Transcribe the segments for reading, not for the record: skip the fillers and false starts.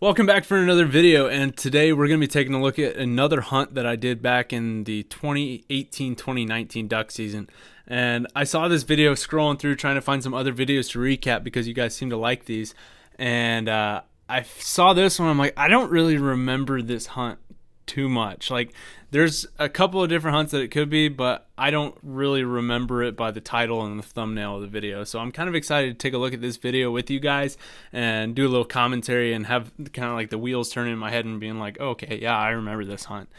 Welcome back for another video, and today we're going to be taking a look at another hunt that I did back in the 2018-2019 duck season. And I saw this video scrolling through trying to find some other videos to recap because you guys seem to like these. And I saw this one, I'm like, I don't really remember this hunt too much. Like, there's a couple of different hunts that it could be, but I don't really remember it by the title and the thumbnail of the video. So I'm kind of excited to take a look at this video with you guys and do a little commentary and have kind of like the wheels turning in my head and being like, oh, okay, yeah, I remember this hunt.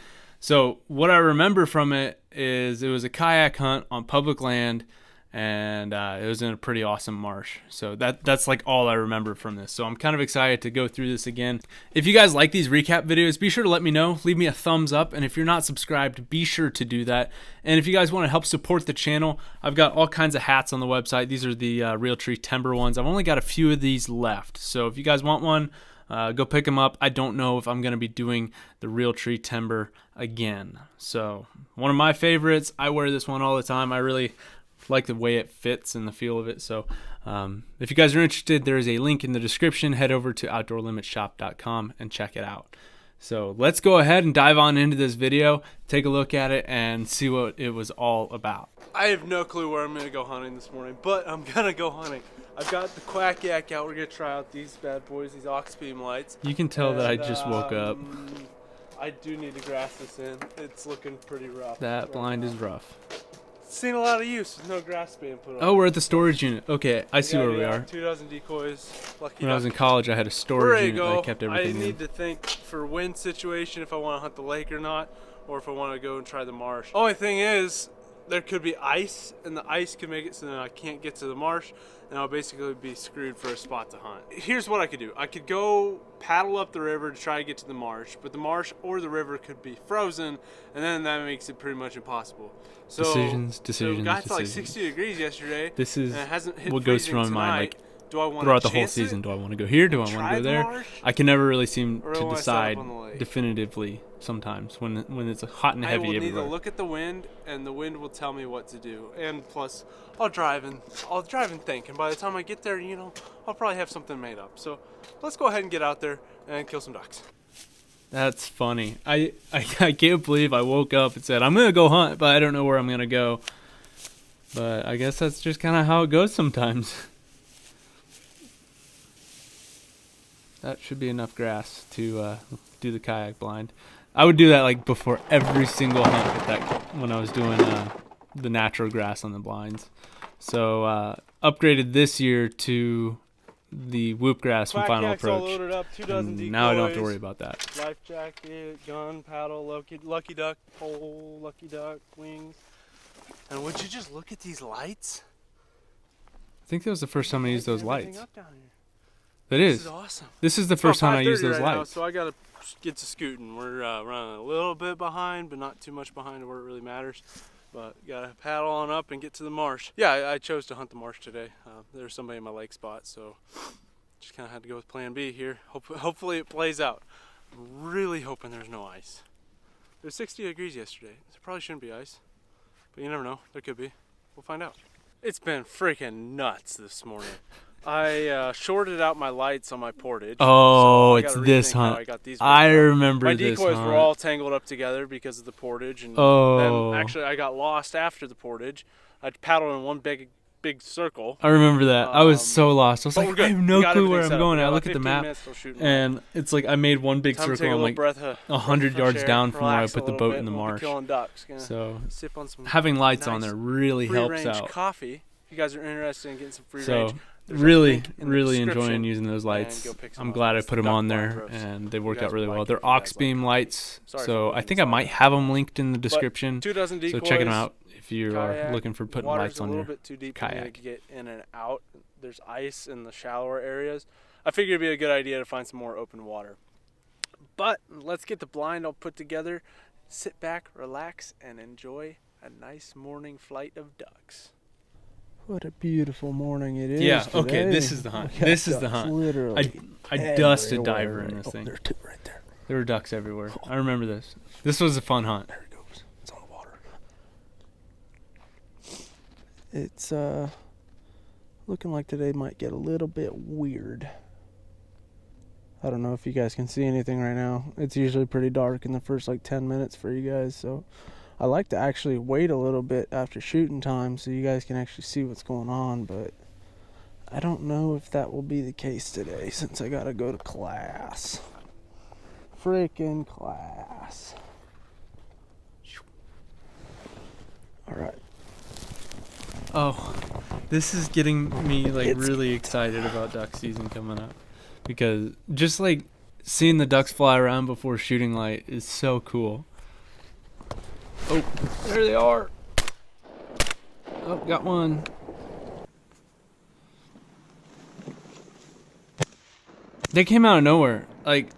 So what I remember from it is it was a kayak hunt on public land, and it was in a pretty awesome marsh. So that's like all I remember from this. So I'm kind of excited to go through this again. If you guys like these recap videos, be sure to let me know. Leave me a thumbs up, and if you're not subscribed, be sure to do that. And if you guys want to help support the channel, I've got all kinds of hats on the website. These are the Realtree Timber ones. I've only got a few of these left. So if you guys want one, go pick them up. I don't know if I'm going to be doing the Realtree Timber again. So one of my favorites. I wear this one all the time. I really like the way it fits and the feel of it. So if you guys are interested, there is a link in the description. Head over to outdoorlimitshop.com and check it out. So let's go ahead and dive on into this video, take a look at it, and see what it was all about. I have no clue where I'm going to go hunting this morning, but I'm going to go hunting. I've got the quack yak out. We're going to try out these bad boys, these ox beam lights. You can tell that I just woke up. I do need to grass this in. It's looking pretty rough. That blind is rough. Seen a lot of use. There's no grass being put on. Oh, we're at the storage unit. Okay, I see where we are. 2 dozen decoys. Lucky when I was in college, I had a storage unit that I kept everything in. I need to think for wind situation if I want to hunt the lake or not, or if I want to go and try the marsh. Only thing is, there could be ice, and the ice could make it so that I can't get to the marsh, and I'll basically be screwed for a spot to hunt. Here's what I could do. I could go paddle up the river to try to get to the marsh, but the marsh or the river could be frozen, and then that makes it pretty much impossible. So, decisions. So it got to like 60 degrees yesterday. This is and it hasn't hit what goes through my mind. Like, do I want throughout the whole season, do I want to go here? Do I want to go there? I can never really seem to decide definitively sometimes when it's hot and heavy everywhere. I will need to look at the wind, and the wind will tell me what to do. And plus, I'll drive and think. And by the time I get there, you know, I'll probably have something made up. So let's go ahead and get out there and kill some ducks. That's funny. I can't believe I woke up and said, I'm going to go hunt, but I don't know where I'm going to go. But I guess that's just kind of how it goes sometimes. That should be enough grass to do the kayak blind. I would do that like before every single hunt when I was doing the natural grass on the blinds. So upgraded this year to the whoop grass from Final Approach. All loaded up, 2 dozen decoys, now I don't have to worry about that. Life jacket, gun, paddle, lucky duck, pole, lucky duck, wings. And would you just look at these lights? I think that was the first time I used those lights. That This is awesome. This is the first time I used those right lights. Now, so I gotta get to scooting. We're running a little bit behind, but not too much behind to where it really matters. But gotta paddle on up and get to the marsh. Yeah, I chose to hunt the marsh today. There was somebody in my lake spot, so just kind of had to go with plan B here. Hopefully it plays out. I'm really hoping there's no ice. It was 60 degrees yesterday. There probably shouldn't be ice, but you never know. There could be. We'll find out. It's been freaking nuts this morning. I shorted out my lights on my portage. Oh, so it's this hunt. I remember this hunt. My decoys were all tangled up together because of the portage, and then actually I got lost after the portage. I paddled in one big circle. I remember that. I was so lost. I was like, I have no clue where I'm going. I look at the map, and it's like I made one big circle. I'm like 100 yards down from where I put the boat in the marsh. So having lights on there really helps out. Coffee. If you guys are interested in getting some free range. Really enjoying using those lights. I'm glad I put them on there, and they worked out really well. They're ox beam lights, so I think I might have them linked in the description. 2 dozen decoys, so check them out if you are looking for putting lights on your kayak. A little bit too deep for me to get in and out. There's ice in the shallower areas. I figured it'd be a good idea to find some more open water. But let's get the blind all put together, sit back, relax, and enjoy a nice morning flight of ducks. What a beautiful morning it is. Yeah, today. okay, this is the hunt. This is the hunt. Literally. I dusted a diver in this thing. There are 2 right there. There were ducks everywhere. I remember this. This was a fun hunt. There it goes. It's on the water. It's looking like today might get a little bit weird. I don't know if you guys can see anything right now. It's usually pretty dark in the first like 10 minutes for you guys, so I like to actually wait a little bit after shooting time so you guys can actually see what's going on, but I don't know if that will be the case today since I gotta go to class. Freaking class. Alright. Oh, this is getting me like It's really excited about duck season coming up, because just like seeing the ducks fly around before shooting light is so cool. Oh, there they are. Oh, got one. They came out of nowhere. Like,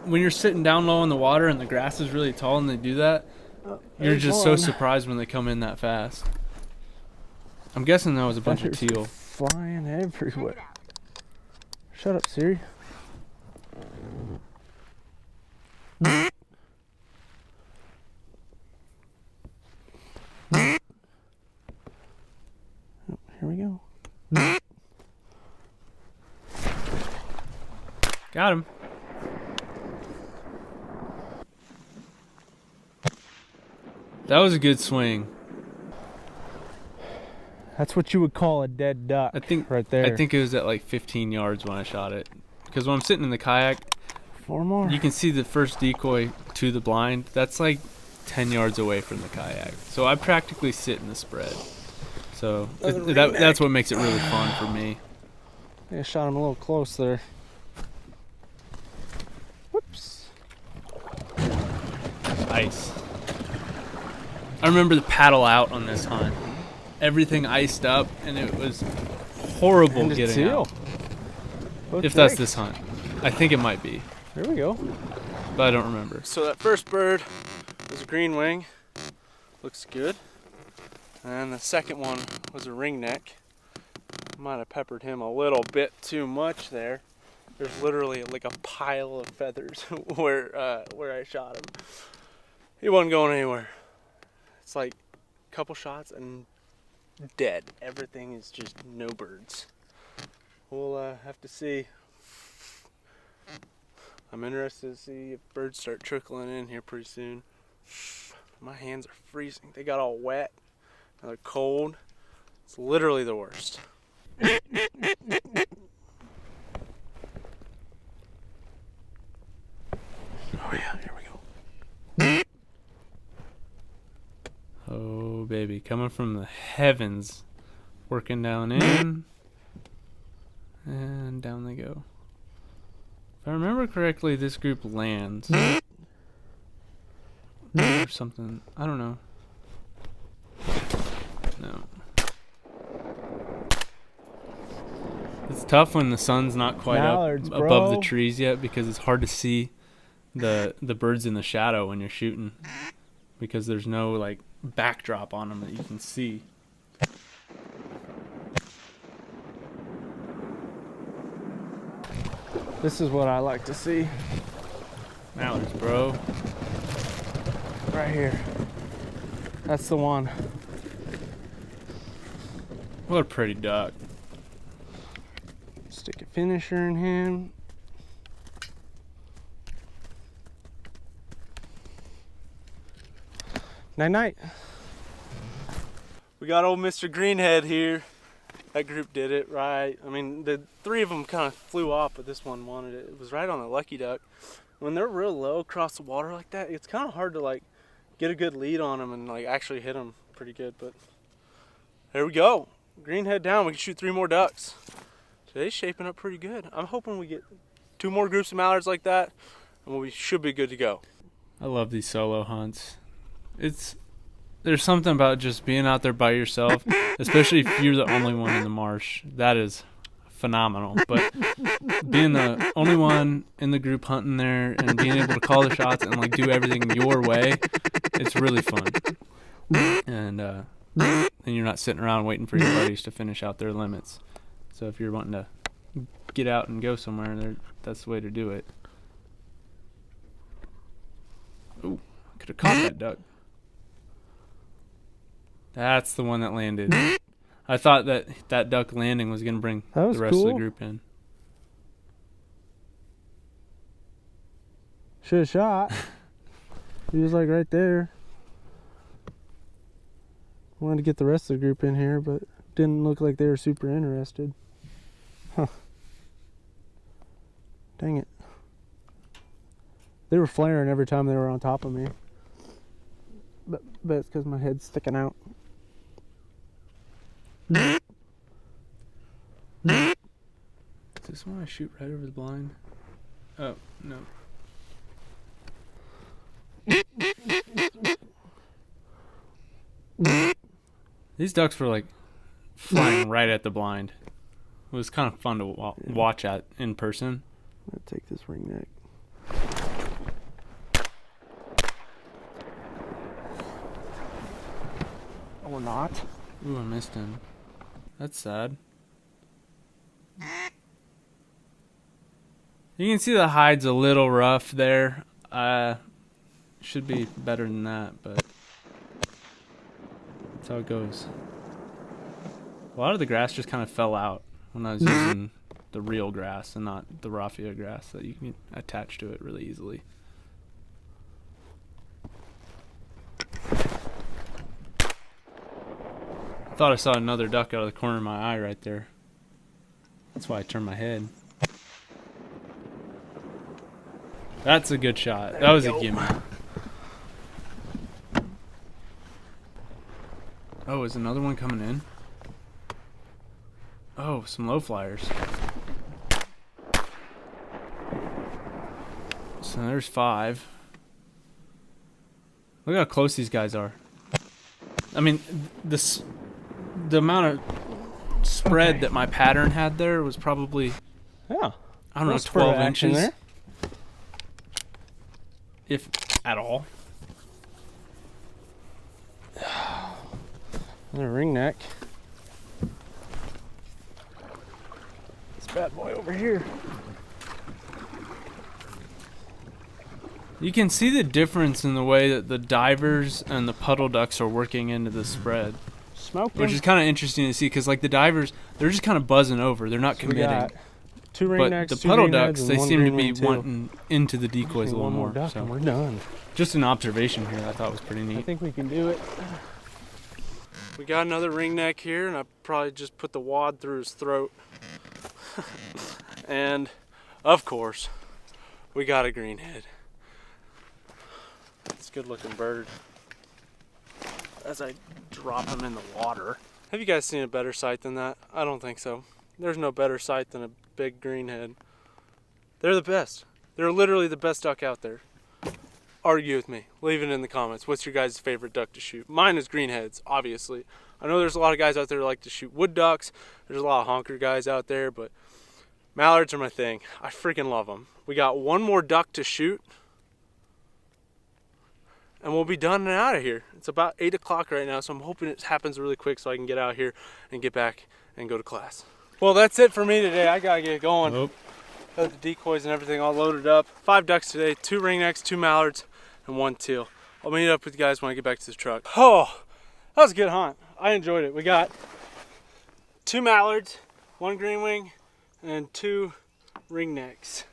when you're sitting down low in the water and the grass is really tall and they do that, you're just so surprised when they come in that fast. I'm guessing that was a bunch of teal. Flying everywhere. Shut up, Siri. Here we go. Got him. That was a good swing. That's what you would call a dead duck. I think right there. I think it was at like 15 yards when I shot it. Because when I'm sitting in the kayak, 4 more. you can see the first decoy to the blind. That's like 10 yards away from the kayak. So I practically sit in the spread. So that's what makes it really fun for me. I think I shot him a little close there. Whoops. Ice. I remember the paddle out on this hunt. Everything iced up, and it was horrible And a getting teal. out. Look If that's big. this hunt. I think it might be, There we go. but I don't remember. So that first bird was a green wing, looks good. And the second one was a ringneck. Might have peppered him a little bit too much there. There's literally like a pile of feathers where I shot him. He wasn't going anywhere. It's like a couple shots and dead. Everything is just no birds. We'll have to see. I'm interested to see if birds start trickling in here pretty soon. My hands are freezing. They got all wet. Now they're cold. It's literally the worst. Oh yeah, here we go. Oh, baby. Coming from the heavens. Working down in. And down they go. If I remember correctly, this group lands. Or something. I don't know. No. It's tough when the sun's not quite Mallards, up above the bro. trees yet, because it's hard to see the birds in the shadow when you're shooting, because there's no like backdrop on them that you can see. This is what I like to see Mallards, bro. right here. That's the one. What a pretty duck. Stick a finisher in him. Night night. We got old Mr. Greenhead here. That group did it right. I mean, the three of them kind of flew off, but this one wanted it. It was right on the lucky duck. When they're real low across the water like that, it's kind of hard to like get a good lead on them and like actually hit them pretty good. But there we go. Greenhead down. We can shoot 3 more ducks. Today's shaping up pretty good. I'm hoping we get 2 more groups of mallards like that, and we should be good to go. I love these solo hunts. There's something about just being out there by yourself, especially if you're the only one in the marsh. That is phenomenal. But being the only one in the group hunting there and being able to call the shots and like do everything your way, it's really fun. And then you're not sitting around waiting for your buddies to finish out their limits. So if you're wanting to get out and go somewhere, that's the way to do it. Ooh, could have caught that duck. That's the one that landed. I thought that duck landing was going to bring That was the rest of the cool. group in. Should have shot. He was like right there. Wanted to get the rest of the group in here, but didn't look like they were super interested. Huh. Dang it. They were flaring every time they were on top of me. But it's because my head's sticking out. Is this one I shoot right over the blind? Oh, no. These ducks were like flying right at the blind. It was kind of fun to watch at in person. I'm gonna take this ringneck. Or not. Ooh, I missed him. That's sad. You can see the hide's a little rough there. Should be better than that, but that's how it goes. A lot of the grass just kind of fell out when I was using the real grass and not the raffia grass that you can attach to it really easily. I thought I saw another duck out of the corner of my eye right there. That's why I turned my head. That's a good shot. That was a gimme. Oh, is another one coming in? Oh, some low flyers. So there's 5. Look how close these guys are. I mean, the amount of spread that my pattern had there was probably, Yeah. I don't know, 12 inches. If at all. Another ringneck. This bad boy over here. You can see the difference in the way that the divers and the puddle ducks are working into the spread. Smoking. Which is kind of interesting to see because, like, the divers, they're just kind of buzzing over. They're not So we committing. got 2 But ringnecks, the 2 puddle green ducks, heads, they and 1 seem to green be wing, too. wanting into the decoys a little One more more. duck So and we're done. just an observation here I thought was pretty I neat. think we can do it. We got another ringneck here, and I probably just put the wad through his throat. And of course, we got a greenhead. It's a good looking bird. As I drop him in the water. Have you guys seen a better sight than that? I don't think so. There's no better sight than a big greenhead. They're the best. They're literally the best duck out there. Argue with me. Leave it in the comments. What's your guys' favorite duck to shoot? Mine is greenheads, obviously. I know there's a lot of guys out there that like to shoot wood ducks. There's a lot of honker guys out there, but mallards are my thing. I freaking love them. We got one more duck to shoot, and we'll be done and out of here. It's about 8 o'clock right now, so I'm hoping it happens really quick so I can get out here and get back and go to class. Well, that's it for me today. I gotta get going. Nope. Got the decoys and everything all loaded up. 5 ducks today, 2 ringnecks, 2 mallards, and 1 teal. I'll meet up with you guys when I get back to the truck. Oh, that was a good hunt. I enjoyed it. We got 2 mallards, 1 green wing, and 2 ringnecks.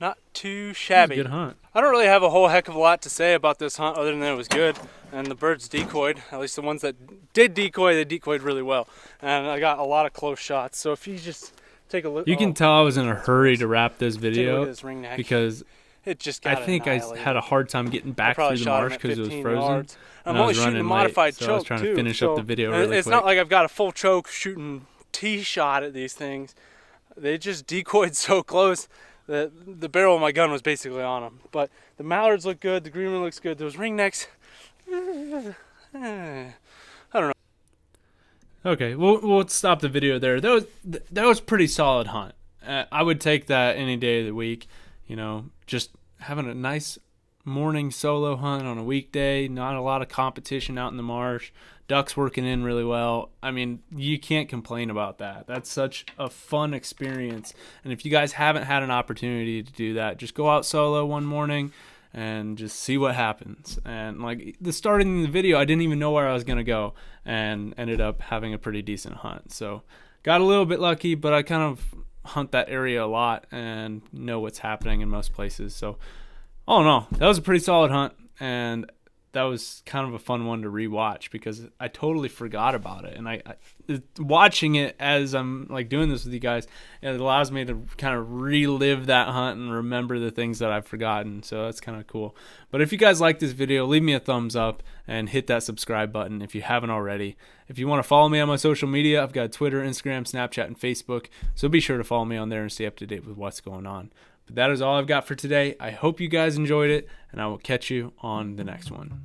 Not too shabby. Good hunt. I don't really have a whole heck of a lot to say about this hunt other than it was good. And the birds decoyed, at least the ones that did decoy, they decoyed really well. And I got a lot of close shots. So if you just take a look. You can tell I was in a hurry to wrap this Take a look video at this ringneck. because It just I got think I annihilated. had a hard time getting back probably through the shot him marsh at because it was 15 frozen. yards. And I'm I only was shooting a running modified late, choke so I was trying too. to finish so up the video and really it's quick. not like I've got a full choke shooting tee shot at these things. They just decoyed so close that the barrel of my gun was basically on them. But the mallards look good. The green one looks good. Those ringnecks, I don't know. Okay, we'll stop the video there. That was pretty solid hunt. I would take that any day of the week. You know, just having a nice morning solo hunt on a weekday. Not a lot of competition out in the marsh. Ducks working in really well. I mean, you can't complain about that. That's such a fun experience. And if you guys haven't had an opportunity to do that, just go out solo one morning and just see what happens. And like the starting the video, I didn't even know where I was going to go and ended up having a pretty decent hunt. So got a little bit lucky, but I kind of hunt that area a lot and know what's happening in most places. So Oh no, that was a pretty solid hunt, and that was kind of a fun one to rewatch because I totally forgot about it. And I watching it as I'm like doing this with you guys, it allows me to kind of relive that hunt and remember the things that I've forgotten. So that's kind of cool. But if you guys like this video, leave me a thumbs up and hit that subscribe button if you haven't already. If you want to follow me on my social media, I've got Twitter, Instagram, Snapchat, and Facebook. So be sure to follow me on there and stay up to date with what's going on. But that is all I've got for today. I hope you guys enjoyed it, and I will catch you on the next one.